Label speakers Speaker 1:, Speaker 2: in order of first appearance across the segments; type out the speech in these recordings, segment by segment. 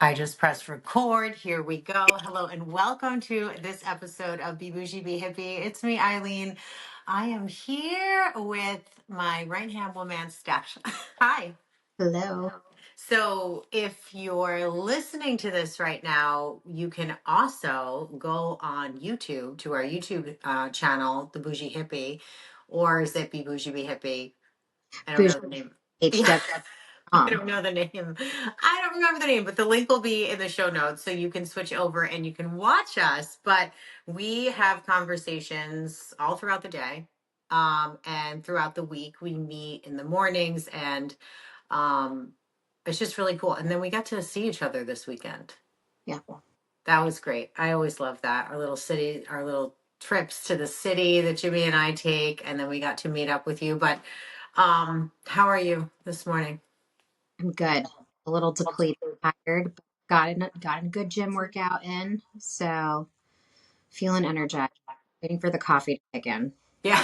Speaker 1: I just pressed record. Here we go. Hello and welcome to this episode of Be Boujee, Be Hippie. It's me, Eileen. I am here with my right-hand woman, Steph. Hi.
Speaker 2: Hello.
Speaker 1: So if you're listening to this right now, you can also go on YouTube to our YouTube channel, The Boujee Hippie, or is it Be Boujee, Be Hippie? I don't know the name. Yeah.
Speaker 2: BHHW.
Speaker 1: I don't know the name. I don't remember the name, but the link will be in the show notes so you can switch over and you can watch us. But we have conversations all throughout the day. And throughout the week, we meet in the mornings and um, it's just really cool. And then we got to see each other this weekend.
Speaker 2: Yeah.
Speaker 1: That was great. I always love that. Our little trips to the city that Jimmy and I take. And then we got to meet up with you. But how are you this morning?
Speaker 2: I'm good. A little depleted, tired, but got a good gym workout in. So feeling energized. Waiting for the coffee to kick in.
Speaker 1: Yeah.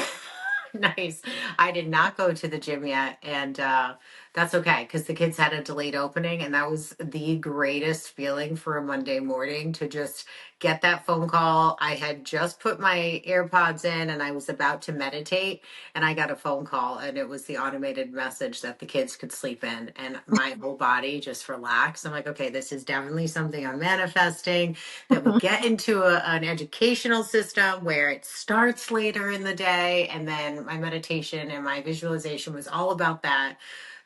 Speaker 1: Nice. I did not go to the gym yet, and that's okay because the kids had a delayed opening, and that was the greatest feeling for a Monday morning to just get that phone call. I had just put my AirPods in, and I was about to meditate, and I got a phone call, and it was the automated message that the kids could sleep in, and my whole body just relaxed. I'm like, okay, this is definitely something I'm manifesting, that we get into an educational system where it starts later in the day. And then my meditation and my visualization was all about that.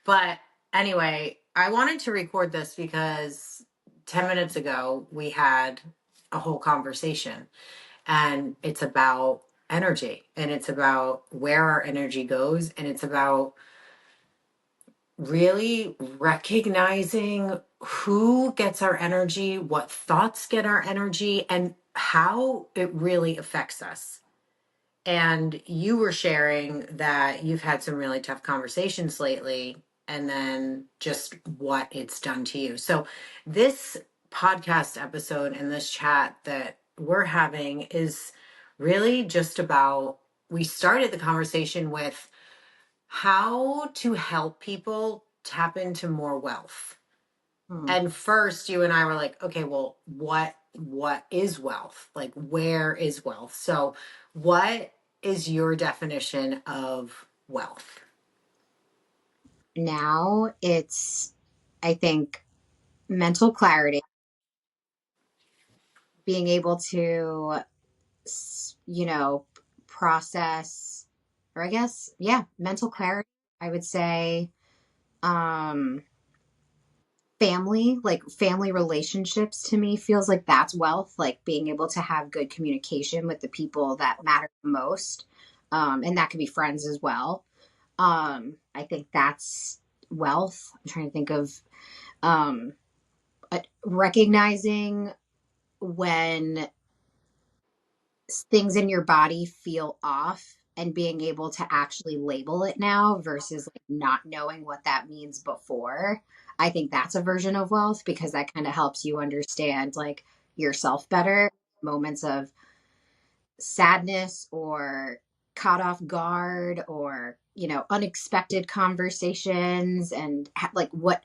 Speaker 1: But anyway, I wanted to record this because 10 minutes ago we had a whole conversation, and it's about energy, and it's about where our energy goes, and it's about really recognizing who gets our energy, what thoughts get our energy, and how it really affects us. And you were sharing that you've had some really tough conversations lately, and then just what it's done to you. So, this podcast episode and this chat that we're having is really just about, we started the conversation with how to help people tap into more wealth.
Speaker 2: Hmm.
Speaker 1: And first you and I were like, okay, well, what is wealth? Like, where is wealth? So what is your definition of wealth?
Speaker 2: Now it's, I think, mental clarity, being able to, process, or I guess, yeah, mental clarity. I would say, um, family relationships to me feels like that's wealth, like being able to have good communication with the people that matter the most, and that could be friends as well. I think that's wealth. I'm trying to think of um, recognizing when things in your body feel off and being able to actually label it now versus like not knowing what that means before. I think that's a version of wealth because that kind of helps you understand like yourself better. Moments of sadness or caught off guard or unexpected conversations and like what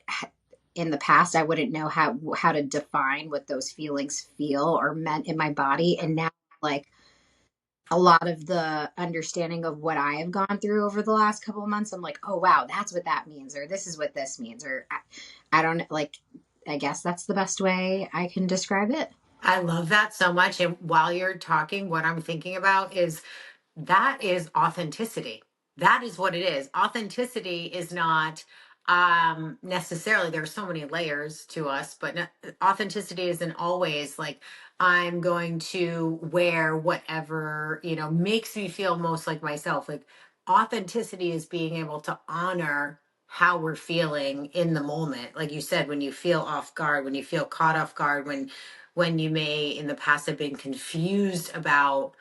Speaker 2: in the past I wouldn't know how to define what those feelings feel or meant in my body, and now like a lot of the understanding of what I have gone through over the last couple of months, I'm like, oh wow, that's what that means, or this is what this means, or I don't like. I guess that's the best way I can describe it.
Speaker 1: I love that so much. And while you're talking, what I'm thinking about is that is authenticity. That is what it is. Authenticity is not necessarily, there's so many layers to us, but authenticity isn't always like I'm going to wear whatever, makes me feel most like myself. Like, authenticity is being able to honor how we're feeling in the moment. Like you said, when you feel off guard, when you feel caught off guard, when you may in the past have been confused about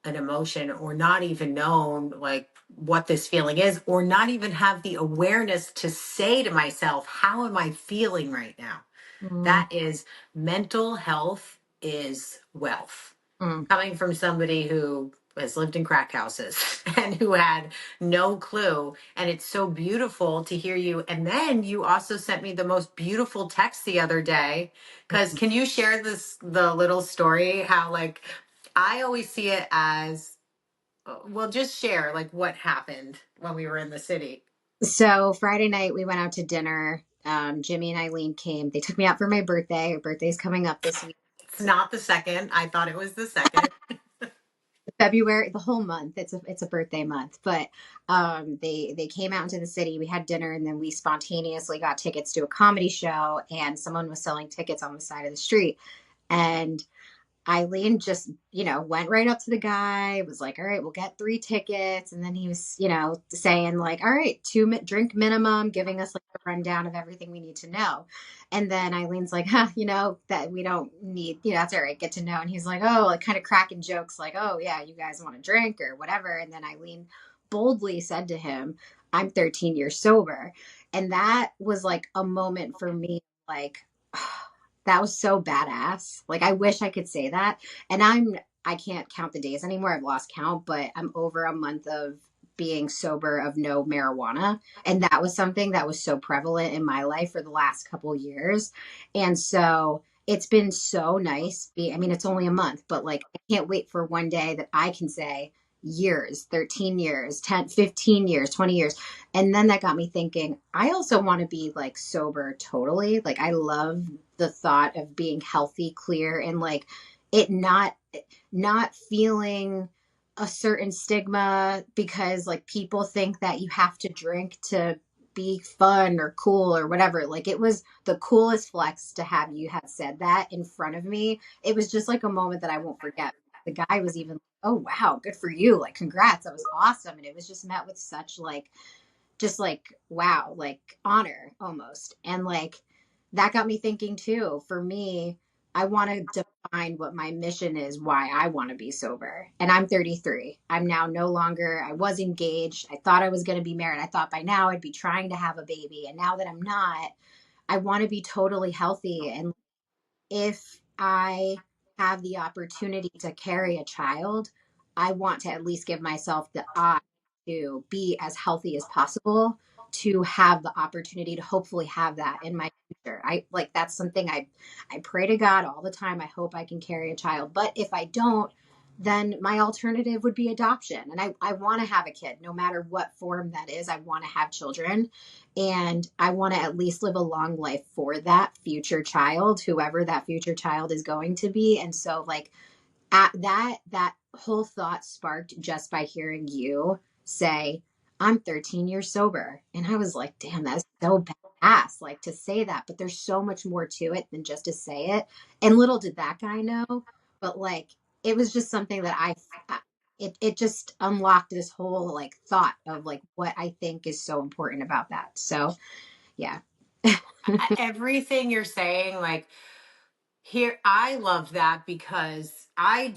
Speaker 1: an emotion, or not even known like what this feeling is, or not even have the awareness to say to myself, how am I feeling right now?
Speaker 2: Mm,
Speaker 1: That is, mental health is wealth.
Speaker 2: mm,
Speaker 1: Coming from somebody who has lived in crack houses and who had no clue. And it's so beautiful to hear you. And then you also sent me the most beautiful text the other day. Because can you share the little story? How, like, I always see it as, well, just share like what happened when we were in the city.
Speaker 2: So Friday night we went out to dinner. Jimmy and Eileen came. They took me out for my birthday. Her birthday's coming up this week.
Speaker 1: It's not the second. I thought it was the second.
Speaker 2: February, the whole month. It's a birthday month. But they came out into the city. We had dinner, and then we spontaneously got tickets to a comedy show, and someone was selling tickets on the side of the street. And Eileen just, went right up to the guy, was like, all right, we'll get 3 tickets. And then he was, saying like, all right, drink minimum, giving us like a rundown of everything we need to know. And then Eileen's like, that we don't need, that's all right, get to know. And he's like, oh, like kind of cracking jokes like, oh yeah, you guys want to drink or whatever. And then Eileen boldly said to him, I'm 13 years sober. And that was like a moment for me, like, that was so badass. Like, I wish I could say that. And I can't count the days anymore. I've lost count, but I'm over a month of being sober of no marijuana. And that was something that was so prevalent in my life for the last couple years. And so it's been so nice. I mean, it's only a month, but like, I can't wait for one day that I can say years, 13 years, 10, 15 years, 20 years. And then that got me thinking, I also want to be like sober totally. Like, I love the thought of being healthy, clear, and like it not feeling a certain stigma because like people think that you have to drink to be fun or cool or whatever. Like, it was the coolest flex to have you have said that in front of me. It was just like a moment that I won't forget. The guy was even, oh wow, good for you, like congrats, that was awesome. And it was just met with such like, just like wow, like honor almost. And like that got me thinking too. For me, I want to define what my mission is, why I want to be sober. And I'm 33. I'm now no longer, I was engaged. I thought I was going to be married. I thought by now I'd be trying to have a baby. And now that I'm not, I want to be totally healthy. And if I have the opportunity to carry a child, I want to at least give myself the eye to be as healthy as possible to have the opportunity to hopefully have that in my future. I like that's something I pray to God all the time. I hope I can carry a child. But if I don't, then my alternative would be adoption. And I want to have a kid, no matter what form that is. I want to have children. And I want to at least live a long life for that future child, whoever that future child is going to be. And so like at that whole thought sparked just by hearing you say, I'm 13 years sober. And I was like, damn, that's so badass, like to say that. But there's so much more to it than just to say it. And little did that guy know, but like it was just something that it just unlocked this whole like thought of like what I think is so important about that. So yeah.
Speaker 1: Everything you're saying, like, here, I love that because I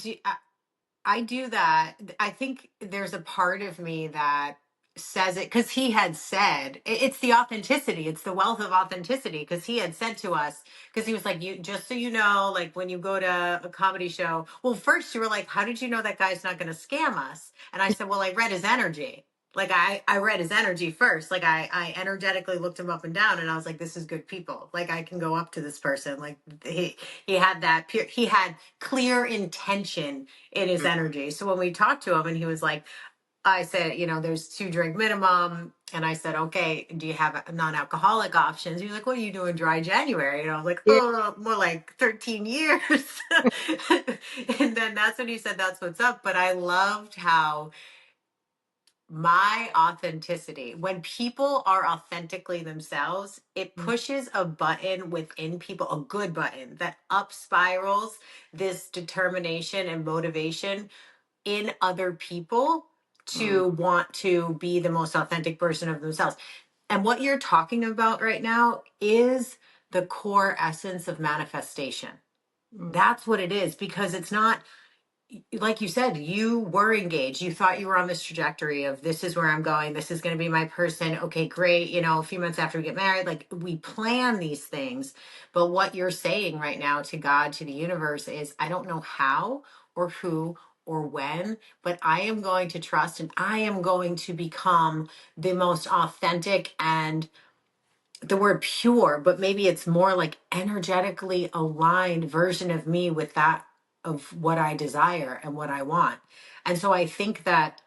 Speaker 1: do that. I think there's a part of me that says it because he had said it's the authenticity, it's the wealth of authenticity. Because he had said to us, because he was like, you just so you know, like when you go to a comedy show, well, first you were like, how did you know that guy's not going to scam us? And I said, well, I read his energy. Like I read his energy first. Like I energetically looked him up and down, and I was like, this is good people. Like I can go up to this person. Like he had that pure, he had clear intention in his energy. So when we talked to him and he was like, I said, there's 2 drink minimum. And I said, okay, do you have non-alcoholic options? He was like, what are you doing dry January? And I was like,
Speaker 2: Yeah.
Speaker 1: oh, more like 13 years. And then that's when he said, that's what's up. But I loved how my authenticity, when people are authentically themselves, it pushes a button within people, a good button that up spirals this determination and motivation in other people
Speaker 2: Mm,
Speaker 1: to want to be the most authentic version of themselves. And what you're talking about right now is the core essence of manifestation.
Speaker 2: mm,
Speaker 1: That's what it is, because it's not, like you said, you were engaged. You thought you were on this trajectory of this is where I'm going. This is going to be my person. Okay, great. A few months after we get married, like we plan these things. But what you're saying right now to God, to the universe is, I don't know how or who or when, but I am going to trust and I am going to become the most authentic and the word pure, but maybe it's more like energetically aligned version of me with that of what I desire and what I want. And so I think that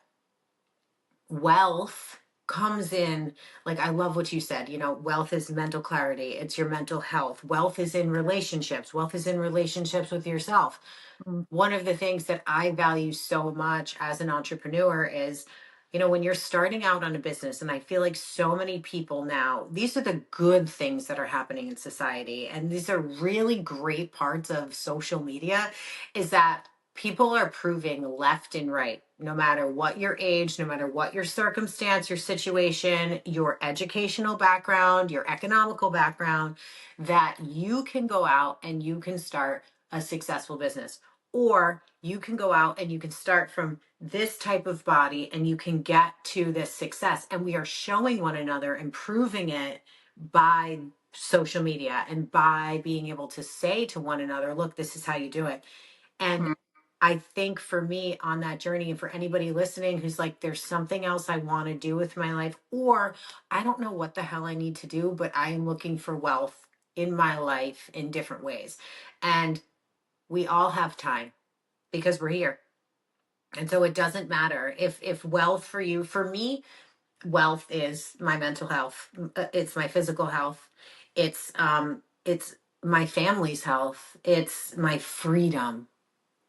Speaker 1: wealth comes in, like, I love what you said, wealth is mental clarity, it's your mental health. Wealth is in relationships, wealth is in relationships with yourself.
Speaker 2: Mm.
Speaker 1: One of the things that I value so much as an entrepreneur is, when you're starting out on a business, and I feel like so many people now, these are the good things that are happening in society. And these are really great parts of social media, is that people are proving left and right, no matter what your age, no matter what your circumstance, your situation, your educational background, your economical background, that you can go out and you can start a successful business. Or you can go out and you can start from this type of body and you can get to this success. And we are showing one another and proving it by social media and by being able to say to one another, look, this is how you do it. And
Speaker 2: Mm.
Speaker 1: I think for me on that journey, and for anybody listening who's like, there's something else I want to do with my life, or I don't know what the hell I need to do, but I am looking for wealth in my life in different ways. And we all have time because we're here. And so it doesn't matter if wealth for you, for me, wealth is my mental health. It's my physical health. It's my family's health. It's my freedom.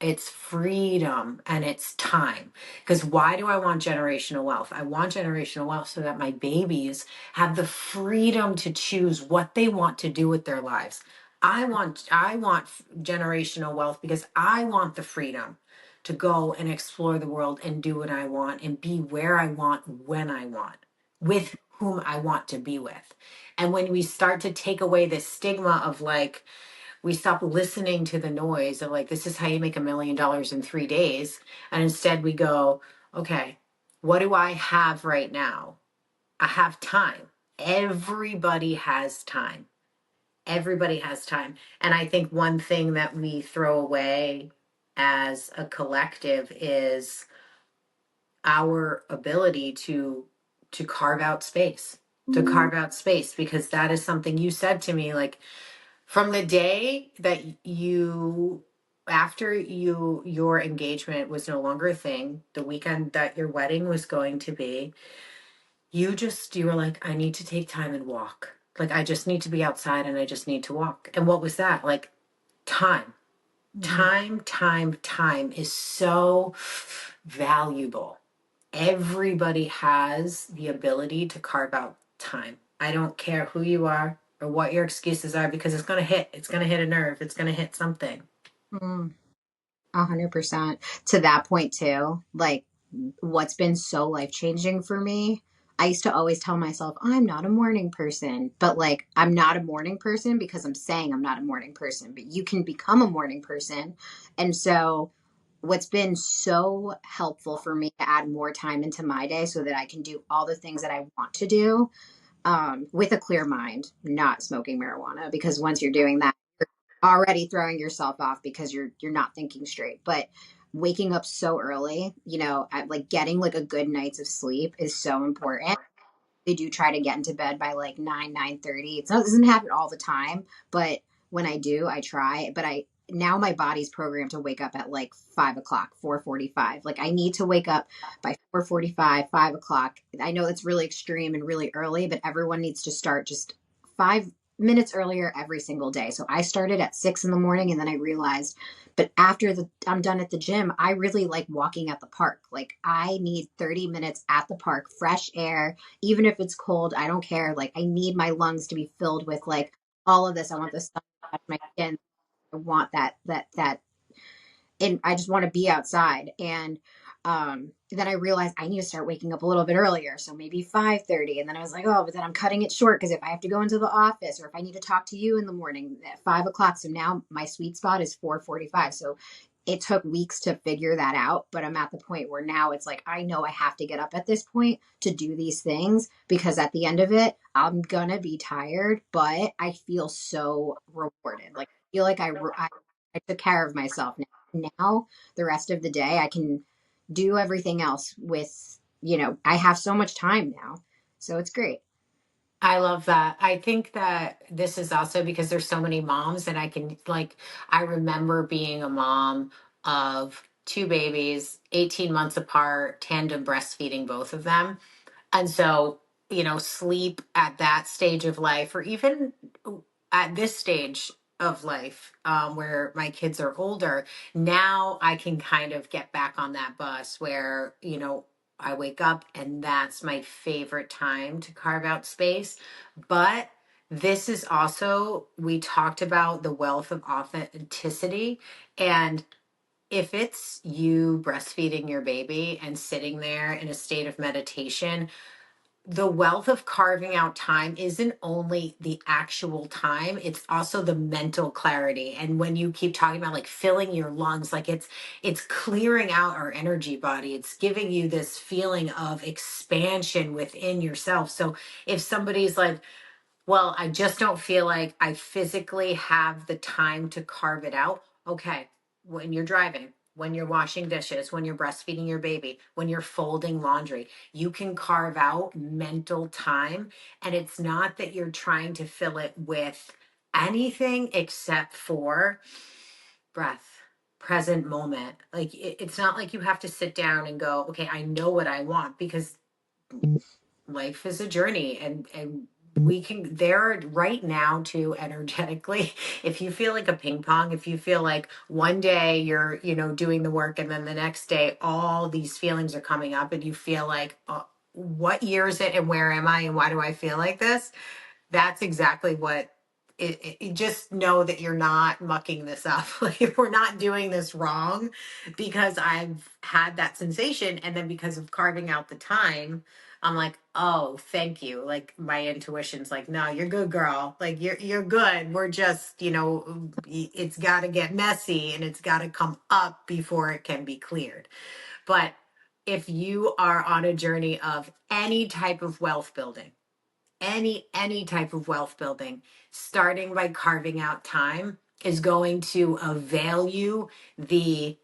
Speaker 1: It's freedom and it's time. Because why do I want generational wealth? I want generational wealth so that my babies have the freedom to choose what they want to do with their lives. I want generational wealth because I want the freedom to go and explore the world and do what I want and be where I want when I want with whom I want to be with. And when we start to take away this stigma of like, we stop listening to the noise of like, this is how you make $1 million in 3 days. And instead we go, okay, what do I have right now? I have time. Everybody has time. Everybody has time. And I think one thing that we throw away as a collective is our ability to carve out space,
Speaker 2: Mm.
Speaker 1: because that is something you said to me, like, from the day that you, after your engagement was no longer a thing, the weekend that your wedding was going to be, you were like, I need to take time and walk. Like, I just need to be outside and I just need to walk. And what was that? Like, time.
Speaker 2: Mhm.
Speaker 1: Time is so valuable. Everybody has the ability to carve out time. I don't care who you are or what your excuses are, because it's going to hit. It's going to hit a nerve. It's going to hit something.
Speaker 2: Mm. 100%. To that point too, like what's been so life changing for me, I used to always tell myself I'm not a morning person, but like I'm not a morning person because I'm saying I'm not a morning person, but you can become a morning person. And so what's been so helpful for me to add more time into my day so that I can do all the things that I want to do, with a clear mind, not smoking marijuana, because once you're doing that, you're already throwing yourself off because you're not thinking straight. But waking up so early, like getting like a good night's of sleep is so important. They do try to get into bed by like 9:30. It doesn't happen all the time, but when I do, I try. But I now my body's programmed to wake up at like 5 o'clock, 4:45. Like I need to wake up by 4:45, 5 o'clock. I know it's really extreme and really early, but everyone needs to start just 5 minutes earlier every single day. So I started at 6 in the morning, and then I realized, but after I'm done at the gym, I really like walking at the park. Like I need 30 minutes at the park, fresh air, even if it's cold, I don't care. Like I need my lungs to be filled with like all of this. I want the sun to touch my skin. I want that and I just want to be outside. And then I realized I need to start waking up a little bit earlier, so maybe 5:30. And then I was like, oh, but then I'm cutting it short because if I have to go into the office or if I need to talk to you in the morning at 5 o'clock, so now my sweet spot is 4:45. So it took weeks to figure that out, but I'm at the point where now it's like I know I have to get up at this point to do these things because at the end of it, I'm gonna be tired, but I feel so rewarded. Like I feel like I took care of myself now. Now the rest of the day I can do everything else with, I have so much time now. So it's great.
Speaker 1: I love that. I think that this is also because there's so many moms, and I remember being a mom of two babies, 18 months apart, tandem breastfeeding both of them. And so, sleep at that stage of life, or even at this stage of life, where my kids are older, now I can kind of get back on that bus where, I wake up and that's my favorite time to carve out space. But this is also, we talked about the wealth of authenticity. And if it's you breastfeeding your baby and sitting there in a state of meditation, the wealth of carving out time isn't only the actual time, it's also the mental clarity. And when you keep talking about like filling your lungs, like it's clearing out our energy body, it's giving you this feeling of expansion within yourself. So if somebody's like, well, I just don't feel like I physically have the time to carve it out. Okay. When you're driving, when you're washing dishes, when you're breastfeeding your baby, when you're folding laundry, you can carve out mental time. And it's not that you're trying to fill it with anything except for breath, present moment. Like it's not like you have to sit down and go, okay, I know what I want, because life is a journey, and we can there right now too, energetically. If you feel like a ping pong, if you feel like one day you're doing the work, and then the next day all these feelings are coming up, and you feel like, what year is it, and where am I, and why do I feel like this? That's exactly what just know that you're not mucking this up. Like, we're not doing this wrong, because I've had that sensation. And then because of carving out the time, I'm like, oh, thank you. Like, my intuition's like, no, you're good, girl. Like, you're good. We're just, it's got to get messy, and it's got to come up before it can be cleared. But if you are on a journey of any type of wealth building, any type of wealth building, starting by carving out time is going to avail you the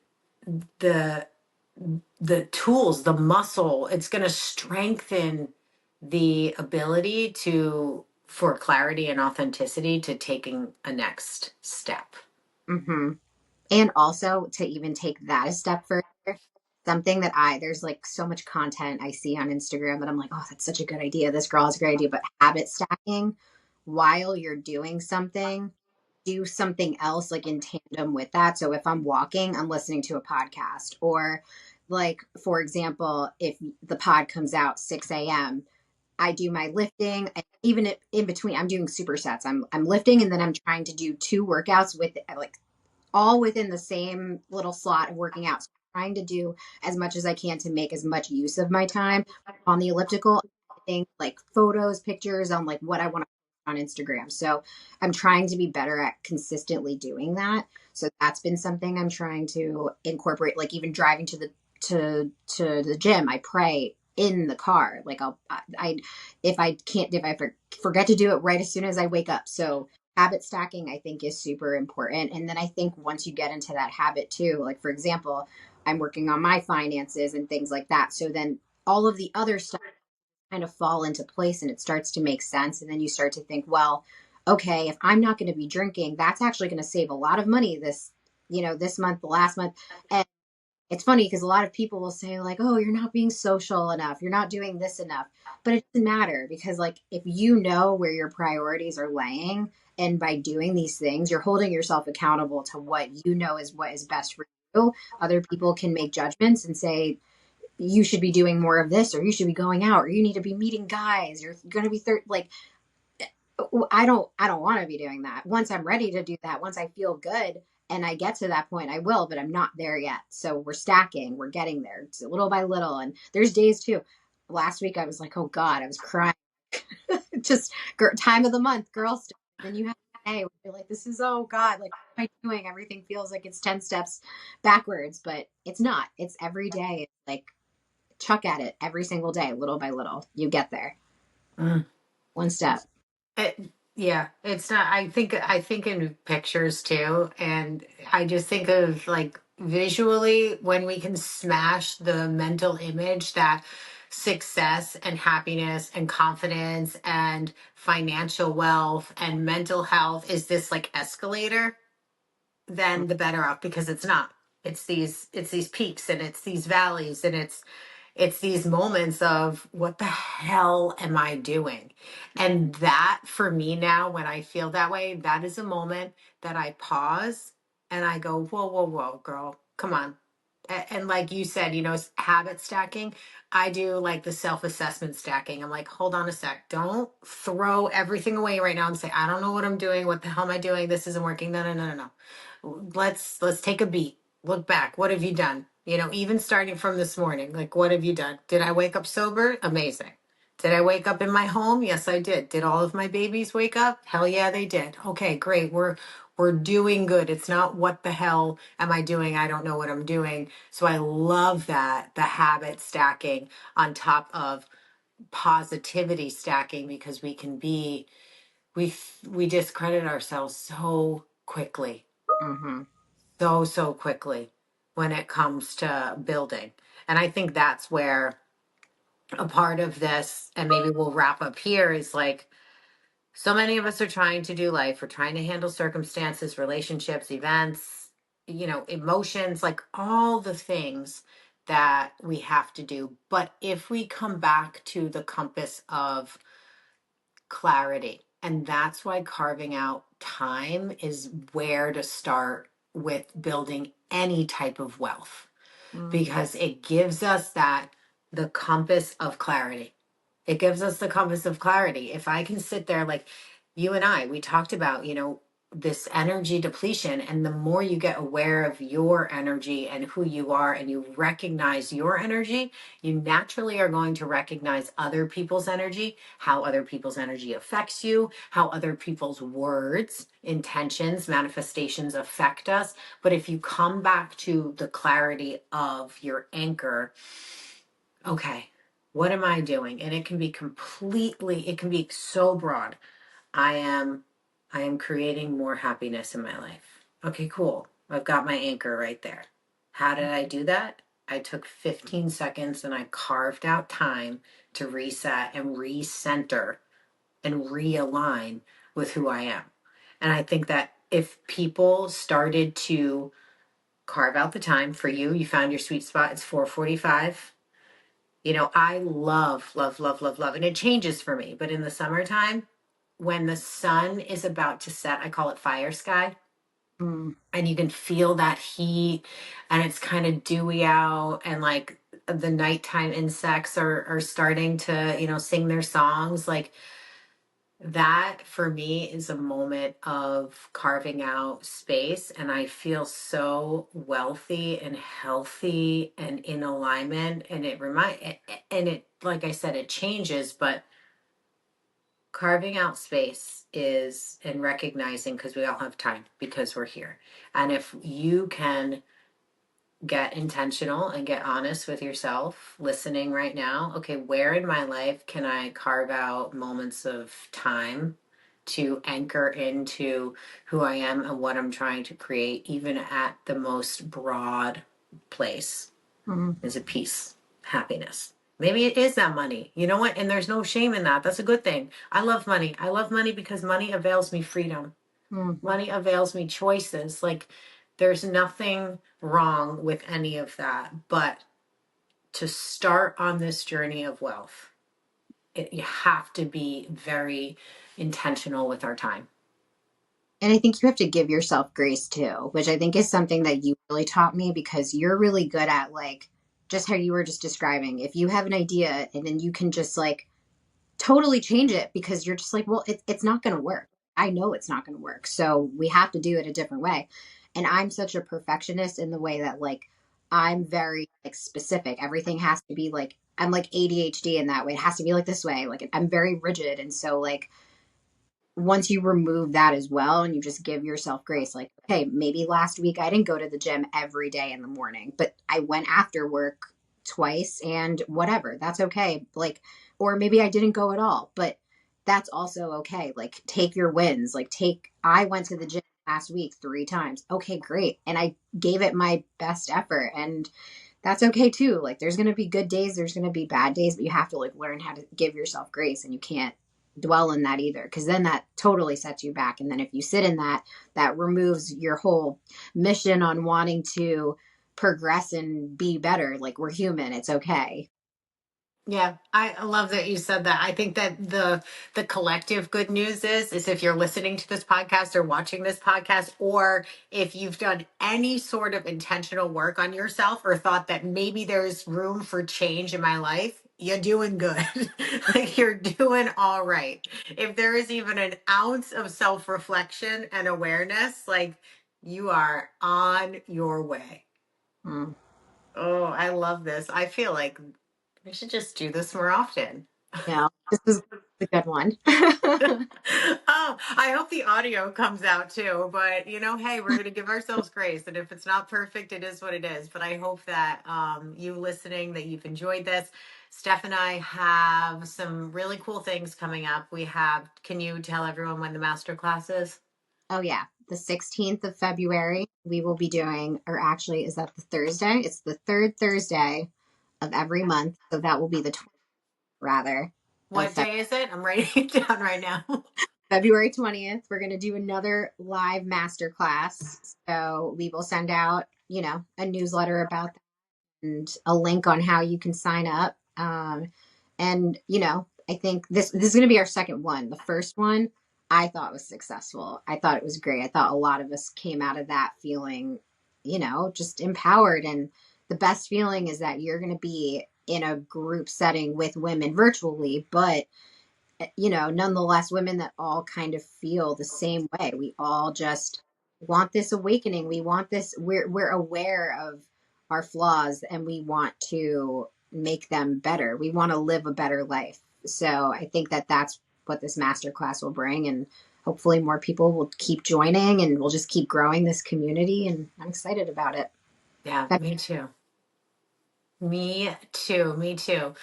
Speaker 1: the tools, the muscle. It's going to strengthen the ability to for clarity and authenticity to taking a next step.
Speaker 2: Hmm. And also to even take that a step further, something that there's like so much content I see on Instagram that I'm like, oh, that's such a good idea. This girl has a great idea. But habit stacking while you're doing something, do something else like in tandem with that. So if I'm walking, I'm listening to a podcast. Or, like, for example, if the pod comes out 6 a.m., I do my lifting, and even in between, I'm doing supersets. I'm lifting, and then I'm trying to do two workouts with like all within the same little slot of working out. So I'm trying to do as much as I can to make as much use of my time on the elliptical, like photos, pictures on like what I want to on Instagram. So I'm trying to be better at consistently doing that. So that's been something I'm trying to incorporate, like even driving to the gym, I pray in the car. Like I if I can't if I forget to do it right as soon as I wake up. So habit stacking I think is super important. And then I think once you get into that habit too, like for example, I'm working on my finances and things like that. So then all of the other stuff kind of fall into place and it starts to make sense. And then you start to think, well, okay, if I'm not going to be drinking, that's actually going to save a lot of money this month, the last month. And it's funny because a lot of people will say like, oh, you're not being social enough, you're not doing this enough. But it doesn't matter, because like if you know where your priorities are laying, and by doing these things you're holding yourself accountable to what you know is what is best for you. Other people can make judgments and say you should be doing more of this, or you should be going out, or you need to be meeting guys, you're going to be like, I don't want to be doing that. Once I'm ready to do that, once I feel good and I get to that point, I will, but I'm not there yet. So we're stacking, we're getting there. It's little by little. And there's days too. Last week I was like, oh God, I was crying. Just time of the month, girl stuff. Then you have a day where you're like, this is, oh God, like what am I doing? Everything feels like it's 10 steps backwards, but it's not. It's every day. It's like chuck at it every single day, little by little. You get there.
Speaker 1: Mm.
Speaker 2: One step.
Speaker 1: It, yeah, it's not. I think in pictures too, and I just think of like visually, when we can smash the mental image that success and happiness and confidence and financial wealth and mental health is this like escalator, then the better off, because it's not. It's these peaks and it's these valleys and it's these moments of what the hell am I doing? And that for me now, when I feel that way, that is a moment that I pause and I go, whoa, whoa, whoa, girl, come on. And like you said, habit stacking. I do like the self assessment stacking. I'm like, hold on a sec. Don't throw everything away right now and say, I don't know what I'm doing. What the hell am I doing? This isn't working. No, no, no, no, no. Let's take a beat. Look back. What have you done? Even starting from this morning, like, what have you done? Did I wake up sober? Amazing. Did I wake up in my home? Yes, I did. Did all of my babies wake up? Hell yeah, they did. Okay, great. We're doing good. It's not what the hell am I doing? I don't know what I'm doing. So I love that, the habit stacking on top of positivity stacking, because we discredit ourselves so quickly,
Speaker 2: Mm-hmm.
Speaker 1: so quickly when it comes to building. And I think that's where a part of this, and maybe we'll wrap up here, is like, so many of us are trying to do life. We're trying to handle circumstances, relationships, events, emotions, like all the things that we have to do. But if we come back to the compass of clarity, and that's why carving out time is where to start with building any type of wealth, because it gives us the compass of clarity. It gives us the compass of clarity. If I can sit there, like you and we talked about, this energy depletion. And the more you get aware of your energy and who you are, and you recognize your energy, you naturally are going to recognize other people's energy, how other people's energy affects you, how other people's words, intentions, manifestations affect us. But if you come back to the clarity of your anchor, okay, what am I doing? And it can be so broad. I am I am creating more happiness in my life. Okay, cool. I've got my anchor right there. How did I do that? I took 15 seconds and I carved out time to reset and recenter and realign with who I am. And I think that if people started to carve out the time for you, you found your sweet spot. It's 4:45. I love, love, love, love, love, and it changes for me. But in the summertime, when the sun is about to set, I call it fire sky,
Speaker 2: Mm-hmm.
Speaker 1: and you can feel that heat, and it's kind of dewy out, and like the nighttime insects are starting to, sing their songs. Like, that for me is a moment of carving out space, and I feel so wealthy and healthy and in alignment. And it, like I said, it changes, but carving out space is, and recognizing, because we all have time, because we're here. And if you can get intentional and get honest with yourself, listening right now, okay, where in my life can I carve out moments of time to anchor into who I am and what I'm trying to create, even at the most broad place? Is it peace, happiness? Maybe it is that money. You know what? And there's no shame in that. That's a good thing. I love money. I love money because money avails me freedom.
Speaker 2: Mm-hmm.
Speaker 1: Money avails me choices. Like, there's nothing wrong with any of that. But to start on this journey of wealth, you have to be very intentional with our time.
Speaker 2: And I think you have to give yourself grace too, which I think is something that you really taught me, because you're really good at, like, just how you were just describing. If you have an idea and then you can just like totally change it, because you're just like, well, it's not going to work. I know it's not going to work. So we have to do it a different way. And I'm such a perfectionist in the way that, like, I'm very like specific. Everything has to be like, I'm like ADHD in that way. It has to be like this way. Like, I'm very rigid. And so, like, once you remove that as well and you just give yourself grace, like, okay, maybe last week I didn't go to the gym every day in the morning, but I went after work twice, and whatever, that's okay. Like, or maybe I didn't go at all, but that's also okay. Like, take your wins. Like, I went to the gym last week 3 times. Okay, great. And I gave it my best effort. And that's okay too. Like there's going to be good days, there's going to be bad days, but you have to like learn how to give yourself grace, and you can't dwell in that either, because then that totally sets you back. And then if you sit in that, that removes your whole mission on wanting to progress and be better. Like we're human, it's okay.
Speaker 1: Yeah, I love that you said that. I think that the collective good news is if you're listening to this podcast or watching this podcast, or if you've done any sort of intentional work on yourself or thought that maybe there's room for change in my life, you're doing good. Like you're doing all right. If there is even an ounce of self-reflection and awareness, like you are on your way.
Speaker 2: Mm.
Speaker 1: Oh, I love this. I feel like we should just do this more often.
Speaker 2: Yeah, this is a good one.
Speaker 1: Oh, I hope the audio comes out too. But hey, we're going to give ourselves grace, and if it's not perfect, it is what it is. But I hope that you listening, that you've enjoyed this. Steph and I have some really cool things coming up. We have. Can you tell everyone when the master class is?
Speaker 2: Oh yeah, the 16th of February we will be doing, or actually is that the Thursday? It's the third Thursday of every month, so that will be the 20th rather of
Speaker 1: What day is it? I'm writing it down right now.
Speaker 2: February 20th. We're going to do another live masterclass. So we will send out, a newsletter about that and a link on how you can sign up. And, I think this is going to be our second one. The first one I thought was successful. I thought it was great. I thought a lot of us came out of that feeling, just empowered. And the best feeling is that you're going to be in a group setting with women virtually, but nonetheless, women that all kind of feel the same way. We all just want this awakening. We want this. We're aware of our flaws, and we want to make them better. We want to live a better life. So I think that that's what this masterclass will bring, and hopefully more people will keep joining, and we'll just keep growing this community. And I'm excited about it.
Speaker 1: Yeah, me too. Me too. Me too.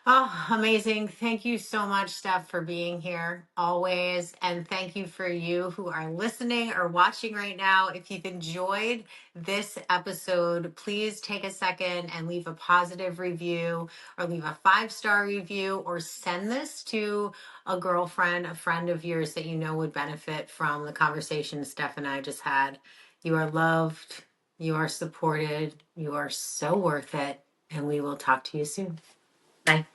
Speaker 1: Oh, amazing. Thank you so much, Steph, for being here always. And thank you for you who are listening or watching right now. If you've enjoyed this episode, please take a second and leave a positive review or leave a 5-star review, or send this to a girlfriend, a friend of yours that you know would benefit from the conversation Steph and I just had. You are loved. You are supported. You are so worth it. And we will talk to you soon. Bye.